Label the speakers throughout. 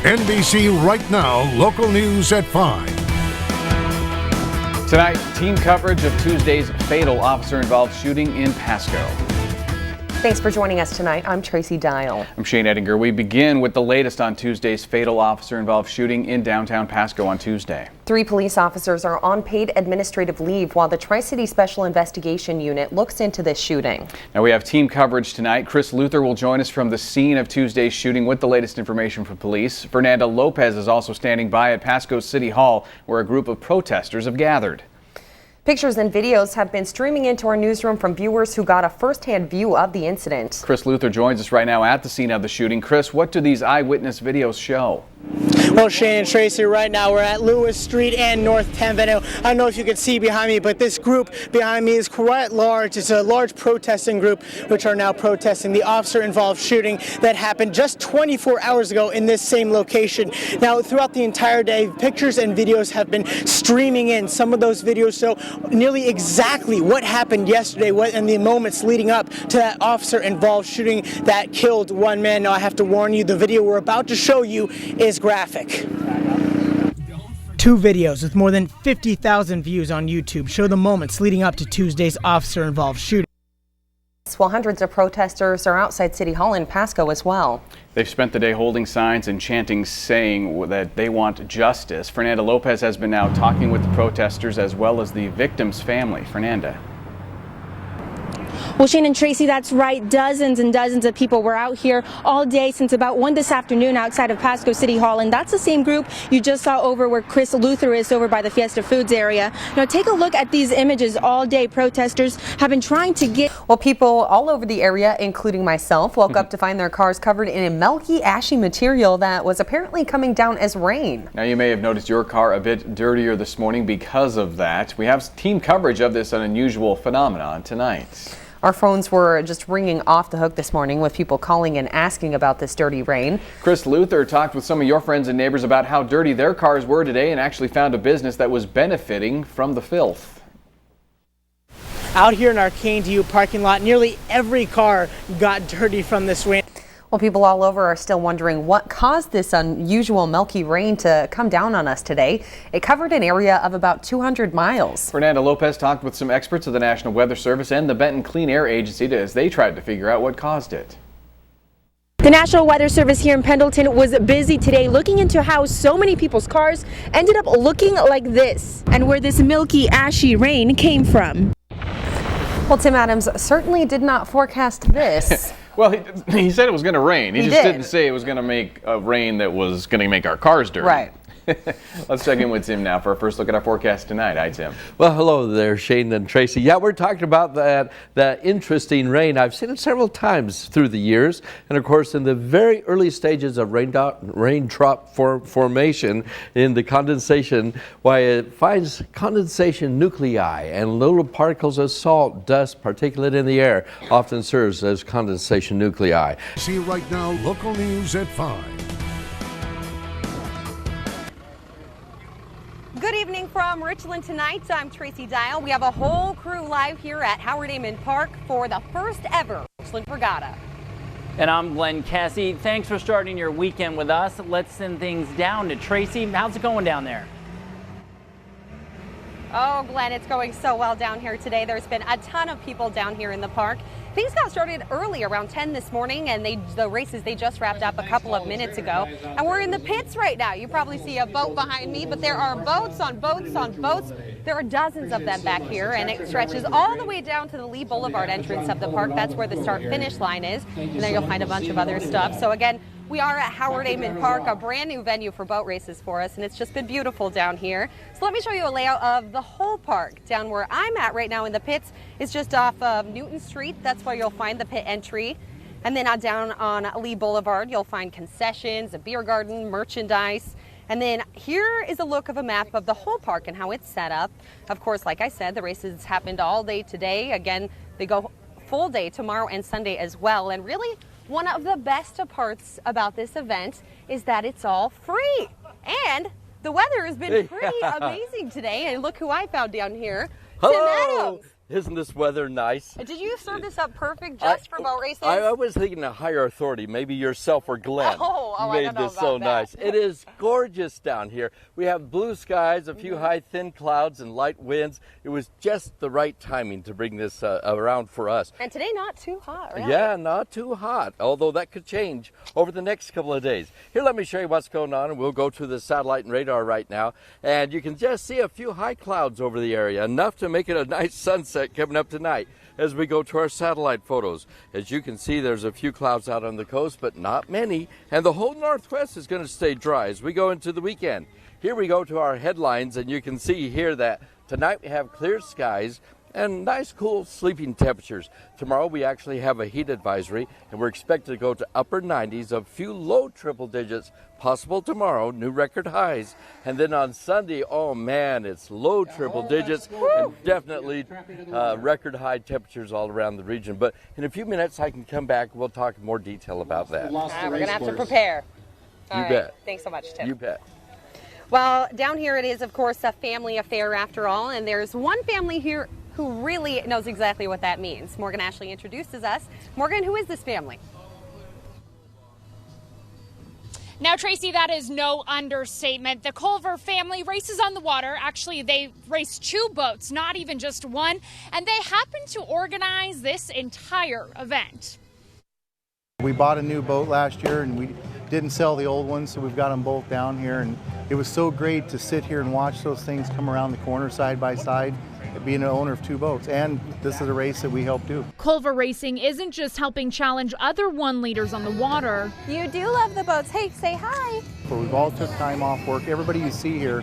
Speaker 1: NBC Right Now, local news at 5.
Speaker 2: Tonight, team coverage of Tuesday's fatal officer-involved shooting in Pasco.
Speaker 3: Thanks for joining us tonight. I'm Tracy Dial.
Speaker 2: I'm Shane Ettinger. We begin with the latest on Tuesday's fatal officer-involved shooting in downtown Pasco on Tuesday.
Speaker 3: 3 police officers are on paid administrative leave while the Tri-City Special Investigation Unit looks into this shooting.
Speaker 2: Now we have team coverage tonight. Chris Luther will join us from the scene of Tuesday's shooting with the latest information from police. Fernanda Lopez is also standing by at Pasco City Hall, where a group of protesters have gathered.
Speaker 3: Pictures and videos have been streaming into our newsroom from viewers who got a first-hand view of the incident.
Speaker 2: Chris Luther joins us right now at the scene of the shooting. Chris, what do these eyewitness videos show?
Speaker 4: Well, Shane and Tracy, right now we're at Lewis Street and North 10th Avenue. I don't know if you can see behind me, but this group behind me is quite large. It's a large protesting group which are now protesting the officer-involved shooting that happened just 24 hours ago in this same location. Now, throughout the entire day, pictures and videos have been streaming in. Some of those videos show nearly exactly what happened yesterday and the moments leading up to that officer-involved shooting that killed one man. Now, I have to warn you, the video we're about to show you is graphic. 2 videos with more than 50,000 views on YouTube show the moments leading up to Tuesday's officer-involved shooting.
Speaker 3: While hundreds of protesters are outside City Hall in Pasco as well.
Speaker 2: They've spent the day holding signs and chanting, saying that they want justice. Fernanda Lopez has been now talking with the protesters as well as the victim's family. Fernanda.
Speaker 5: Well, Shane and Tracy, that's right. Dozens and dozens of people were out here all day since about 1 this afternoon outside of Pasco City Hall. And that's the same group you just saw over where Chris Luther is, over by the Fiesta Foods area. Now, take a look at these images. All day, protesters have been trying to get...
Speaker 3: Well, people all over the area, including myself, woke up to find their cars covered in a milky, ashy material that was apparently coming down as rain.
Speaker 2: Now, you may have noticed your car a bit dirtier this morning because of that. We have team coverage of this unusual phenomenon tonight.
Speaker 3: Our phones were just ringing off the hook this morning with people calling and asking about this dirty rain.
Speaker 2: Chris Luther talked with some of your friends and neighbors about how dirty their cars were today and actually found a business that was benefiting from the filth.
Speaker 4: Out here in our K&DU parking lot, nearly every car got dirty from this rain.
Speaker 3: Well, people all over are still wondering what caused this unusual milky rain to come down on us today. It covered an area of about 200 miles.
Speaker 2: Fernanda Lopez talked with some experts of the National Weather Service and the Benton Clean Air Agency as they tried to figure out what caused it.
Speaker 5: The National Weather Service here in Pendleton was busy today looking into how so many people's cars ended up looking like this and where this milky, ashy rain came from.
Speaker 3: Well, Tim Adams certainly did not forecast this.
Speaker 2: Well, he said it was going to rain. He just didn't say it was going to make a rain that was going to make our cars dirty.
Speaker 3: Right.
Speaker 2: Let's check in with Tim now for our first look at our forecast tonight. Hi, Tim.
Speaker 6: Well, hello there, Shane and Tracy. Yeah, we're talking about that interesting rain. I've seen it several times through the years. And of course, in the very early stages of raindrop formation in the condensation, why it finds condensation nuclei and little particles of salt, dust, particulate in the air often serves as condensation nuclei.
Speaker 1: See right now, local news at 5.
Speaker 7: Good evening from Richland tonight. I'm Tracy Dial. We have a whole crew live here at Howard Amon Park for the first ever Richland Regatta.
Speaker 8: And I'm Glenn Cassie. Thanks for starting your weekend with us. Let's send things down to Tracy. How's it going down there?
Speaker 7: Oh, Glenn, it's going so well down here today. There's been a ton of people down here in the park. Things got started early, around 10 this morning, and the races, they just wrapped up a couple of minutes ago. And we're in the pits right now. You probably see a boat behind me, but there are boats on boats on boats. There are dozens of them back here, and it stretches all the way down to the Lee Boulevard entrance of the park. That's where the start-finish line is, and there you'll find a bunch of other stuff. So again, we are at Howard Amon Park, a brand new venue for boat races for us, and it's just been beautiful down here. So let me show you a layout of the whole park. Down where I'm at right now in the pits is just off of Newton Street. That's where you'll find the pit entry. And then down on Lee Boulevard, you'll find concessions, a beer garden, merchandise. And then here is a look of a map of the whole park and how it's set up. Of course, like I said, the races happened all day today. Again, they go full day tomorrow and Sunday as well. And really, one of the best parts about this event is that it's all free. And the weather has been pretty amazing today. And look who I found down here.
Speaker 6: Hello.
Speaker 7: Tim Adams.
Speaker 6: Isn't this weather nice?
Speaker 7: Did you serve this up perfect just for boat races?
Speaker 6: I was thinking a higher authority, maybe yourself or Glenn.
Speaker 7: I
Speaker 6: made
Speaker 7: don't know
Speaker 6: this so
Speaker 7: about that.
Speaker 6: nice. It is gorgeous down here. We have blue skies, a few high, thin clouds, and light winds. It was just the right timing to bring this around for us.
Speaker 7: And today, not too hot, right?
Speaker 6: Yeah, not too hot, although that could change over the next couple of days. Here, let me show you what's going on, and we'll go to the satellite and radar right now. And you can just see a few high clouds over the area, enough to make it a nice sunset coming up tonight as we go to our satellite photos. As you can see, there's a few clouds out on the coast, but not many. And the whole northwest is going to stay dry as we go into the weekend. Here we go to our headlines, and you can see here that tonight we have clear skies and nice cool sleeping temperatures. Tomorrow we actually have a heat advisory, and we're expected to go to upper 90s, a few low triple digits possible tomorrow, new record highs. And then on Sunday, oh man, it's low triple digits and definitely record high temperatures all around the region. But in a few minutes I can come back, we'll talk in more detail about that.
Speaker 7: We're going to have to prepare.
Speaker 6: You bet.
Speaker 7: Thanks so much, Tim.
Speaker 6: You bet.
Speaker 7: Well, down here it is, of course, a family affair after all, and there's one family here who really knows exactly what that means. Morgan Ashley introduces us. Morgan, who is this family?
Speaker 9: Now, Tracy, that is no understatement. The Culver family races on the water. Actually, they race 2 boats, not even just one, and they happen to organize this entire event.
Speaker 10: We bought a new boat last year and we didn't sell the old one, so we've got them both down here, and it was so great to sit here and watch those things come around the corner side by side. Being an owner of 2 boats, and this is a race that we help do.
Speaker 9: Culver Racing isn't just helping challenge other 1 liters on the water.
Speaker 11: You do love the boats. Hey, say hi.
Speaker 10: So we've all took time off work. Everybody you see here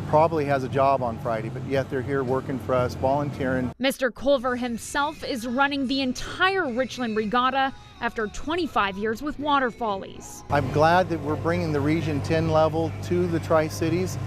Speaker 10: probably has a job on Friday, but yet they're here working for us, volunteering.
Speaker 9: Mr. Culver himself is running the entire Richland Regatta after 25 years with Water Follies.
Speaker 10: I'm glad that we're bringing the Region 10 level to the Tri-Cities.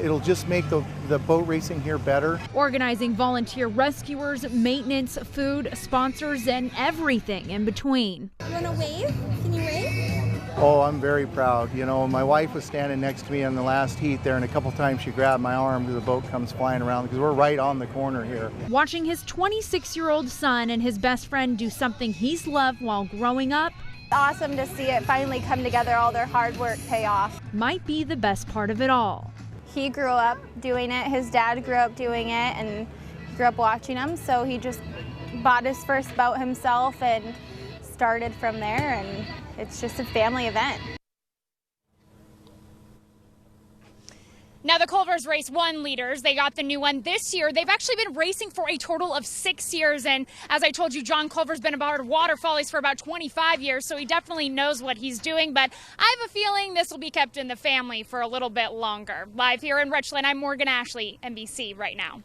Speaker 10: It'll just make the boat racing here better.
Speaker 9: Organizing volunteer rescuers, maintenance, food, sponsors, and everything in between.
Speaker 11: You want to wave? Can you wave?
Speaker 10: Oh, I'm very proud. You know, my wife was standing next to me on the last heat there, and a couple times she grabbed my arm as the boat comes flying around, because we're right on the corner here.
Speaker 9: Watching his 26-year-old son and his best friend do something he's loved while growing up.
Speaker 11: Awesome to see it finally come together, all their hard work pay off.
Speaker 9: Might be the best part of it all.
Speaker 11: He grew up doing it, his dad grew up doing it, and grew up watching him, so he just bought his first boat himself and started from there, and it's just a family event.
Speaker 9: Now, the Culvers race 1 liters. They got the new one this year. They've actually been racing for a total of 6 years. And as I told you, John Culver's been aboard Water Follies for about 25 years, so he definitely knows what he's doing. But I have a feeling this will be kept in the family for a little bit longer. Live here in Richland, I'm Morgan Ashley, NBC Right Now.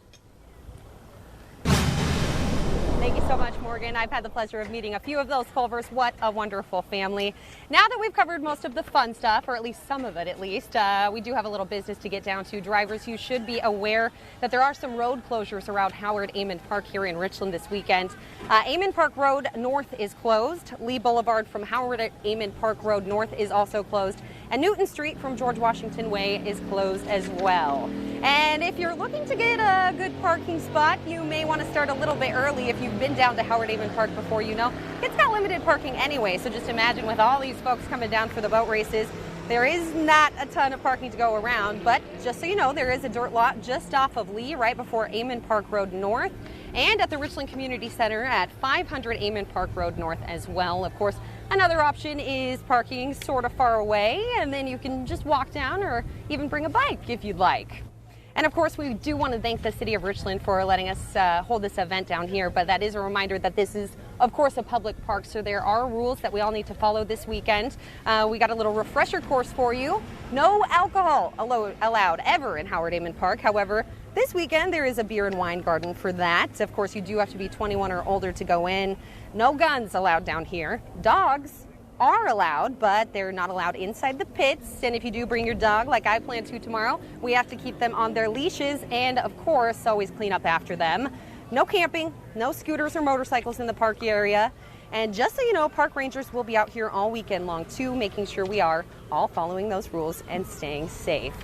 Speaker 7: Thank you so much, Morgan. I've had the pleasure of meeting a few of those Culvers. What a wonderful family. Now that we've covered most of the fun stuff, or at least some of it at least, we do have a little business to get down to. Drivers, you should be aware that there are some road closures around Howard Amon Park here in Richland this weekend. Amon Park Road North is closed. Lee Boulevard from Howard Amon Park Road North is also closed. And Newton Street from George Washington Way is closed as well. And if you're looking to get a good parking spot, you may want to start a little bit early. If you've been down to Howard Amon Park before, you know it's got limited parking anyway. So just imagine with all these folks coming down for the boat races, there is not a ton of parking to go around. But just so you know, there is a dirt lot just off of Lee right before Amon Park Road North, and at the Richland Community Center at 500 Amon Park Road North as well. Of course, another option is parking sort of far away, and then you can just walk down or even bring a bike if you'd like. And of course, we do want to thank the City of Richland for letting us hold this event down here, but that is a reminder that this is, of course, a public park, so there are rules that we all need to follow this weekend. We got a little refresher course for you. No alcohol allowed ever in Howard Amon Park. However, this weekend there is a beer and wine garden for that. Of course, you do have to be 21 or older to go in. No guns allowed down here. Dogs are allowed, but they're not allowed inside the pits. And if you do bring your dog, like I plan to tomorrow, we have to keep them on their leashes and, of course, always clean up after them. No camping, no scooters or motorcycles in the park area. And just so you know, park rangers will be out here all weekend long too, making sure we are all following those rules and staying safe.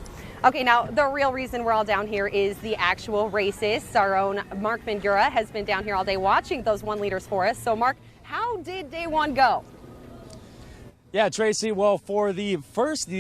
Speaker 7: Okay, now the real reason we're all down here is the actual races. Our own Mark Mangura has been down here all day watching those 1 liters for us. So Mark, how did day one go?
Speaker 12: Yeah, Tracy, well, for the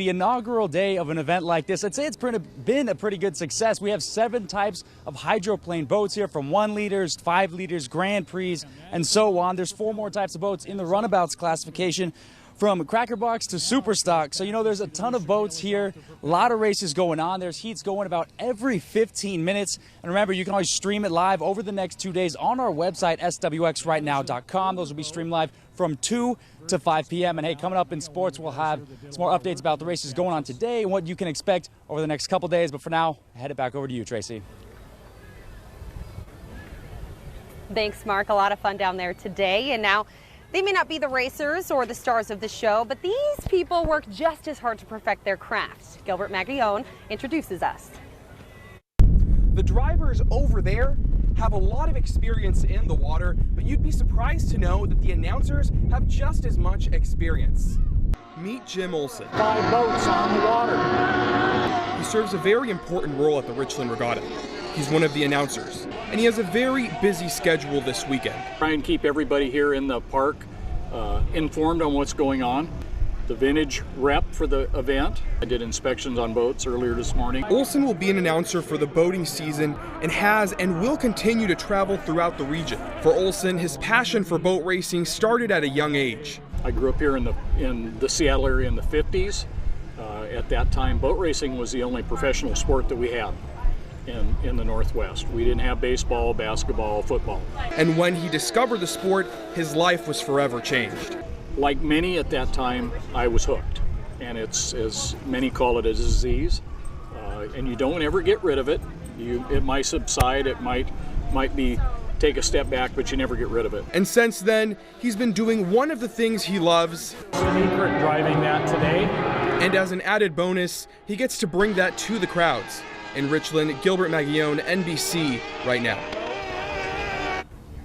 Speaker 12: inaugural day of an event like this, I'd say it's been a pretty good success. We have 7 types of hydroplane boats here, from 1 liters, 5 liters, Grand Prix, and so on. There's 4 more types of boats in the runabouts classification, from Cracker Box to Super Stock. So, there's a ton of boats here, a lot of races going on. There's heats going about every 15 minutes. And remember, you can always stream it live over the next 2 days on our website, swxrightnow.com. Those will be streamed live from 2 to 5 p.m. And hey, coming up in sports, we'll have some more updates about the races going on today and what you can expect over the next couple days. But for now, I head it back over to you, Tracy.
Speaker 7: Thanks, Mark. A lot of fun down there today. And now, they may not be the racers or the stars of the show, but these people work just as hard to perfect their craft. Gilbert Magallone introduces us.
Speaker 13: The drivers over there have a lot of experience in the water, but you'd be surprised to know that the announcers have just as much experience. Meet Jim Olson.
Speaker 14: 5 boats on the water.
Speaker 13: He serves a very important role at the Richland Regatta. He's one of the announcers, and he has a very busy schedule this weekend.
Speaker 14: Try and keep everybody here in the park informed on what's going on. The vintage rep for the event. I did inspections on boats earlier this morning.
Speaker 13: Olson will be an announcer for the boating season and has and will continue to travel throughout the region. For Olson, his passion for boat racing started at a young age.
Speaker 14: I grew up here in the Seattle area in the 50s. At that time, boat racing was the only professional sport that we had in the Northwest. We didn't have baseball, basketball, football.
Speaker 13: And when he discovered the sport, his life was forever changed.
Speaker 14: Like many at that time, I was hooked. And it's, as many call it, a disease. And you don't ever get rid of it. It might subside, it might be take a step back, but you never get rid of it.
Speaker 13: And since then, he's been doing one of the things he loves.
Speaker 14: Secret driving that today.
Speaker 13: And as an added bonus, he gets to bring that to the crowds. In Richland, Gilbert Magallone, NBC, Right Now.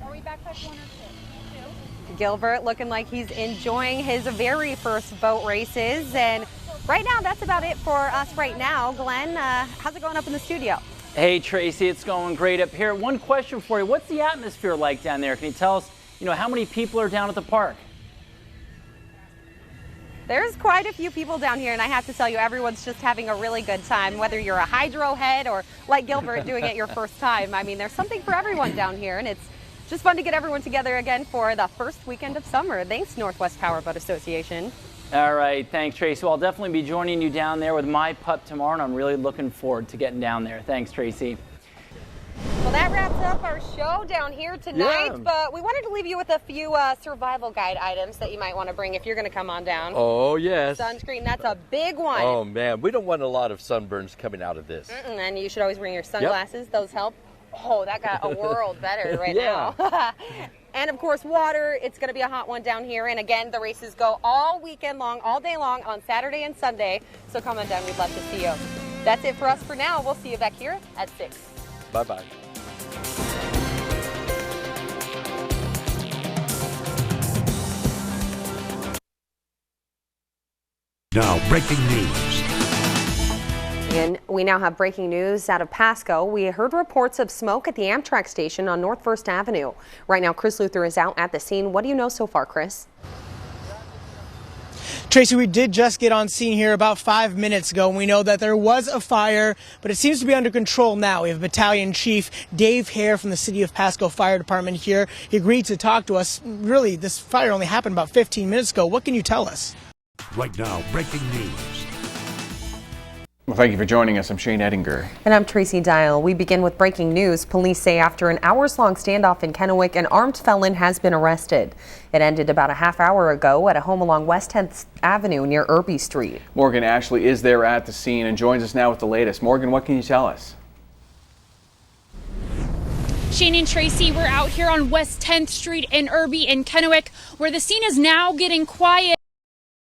Speaker 7: Are we back by 1 or 2? Gilbert looking like he's enjoying his very first boat races. And right now, that's about it for us right now. Glenn, how's it going up in the studio?
Speaker 8: Hey, Tracy, it's going great up here. One question for you. What's the atmosphere like down there? Can you tell us, how many people are down at the park?
Speaker 7: There's quite a few people down here, and I have to tell you, everyone's just having a really good time, whether you're a hydro head or like Gilbert doing it your first time. I mean, there's something for everyone down here, and it's just fun to get everyone together again for the first weekend of summer. Thanks, Northwest Powerboat Association.
Speaker 8: All right, thanks, Tracy. Well, I'll definitely be joining you down there with my pup tomorrow, and I'm really looking forward to getting down there. Thanks, Tracy.
Speaker 7: Well, that wraps up our show down here tonight, but we wanted to leave you with a few survival guide items that you might want to bring if you're going to come on down.
Speaker 6: Oh, yes.
Speaker 7: Sunscreen, that's a big one.
Speaker 6: Oh, man, we don't want a lot of sunburns coming out of this.
Speaker 7: And you should always bring your sunglasses. Those help. Oh, that got a world better right now. And, of course, water. It's going to be a hot one down here. And, again, the races go all weekend long, all day long on Saturday and Sunday. So come on down. We'd love to see you. That's it for us for now. We'll see you back here at 6.
Speaker 6: Bye-bye.
Speaker 1: Now, breaking news.
Speaker 3: And we now have breaking news out of Pasco. We heard reports of smoke at the Amtrak station on North 1st Avenue. Right now, Chris Luther is out at the scene. What do you know so far, Chris?
Speaker 4: Tracy, we did just get on scene here about 5 minutes ago, and we know that there was a fire, but it seems to be under control now. We have Battalion Chief Dave Hare from the City of Pasco Fire Department here. He agreed to talk to us. Really, this fire only happened about 15 minutes ago. What can you tell us?
Speaker 1: Right now, breaking news.
Speaker 2: Well, thank you for joining us. I'm Shane Ettinger.
Speaker 3: And I'm Tracy Dial. We begin with breaking news. Police say after an hours-long standoff in Kennewick, an armed felon has been arrested. It ended about a half hour ago at a home along West 10th Avenue near Irby Street.
Speaker 2: Morgan Ashley is there at the scene and joins us now with the latest. Morgan, what can you tell us?
Speaker 9: Shane and Tracy, we're out here on West 10th Street in Irby and Kennewick, where the scene is now getting quiet.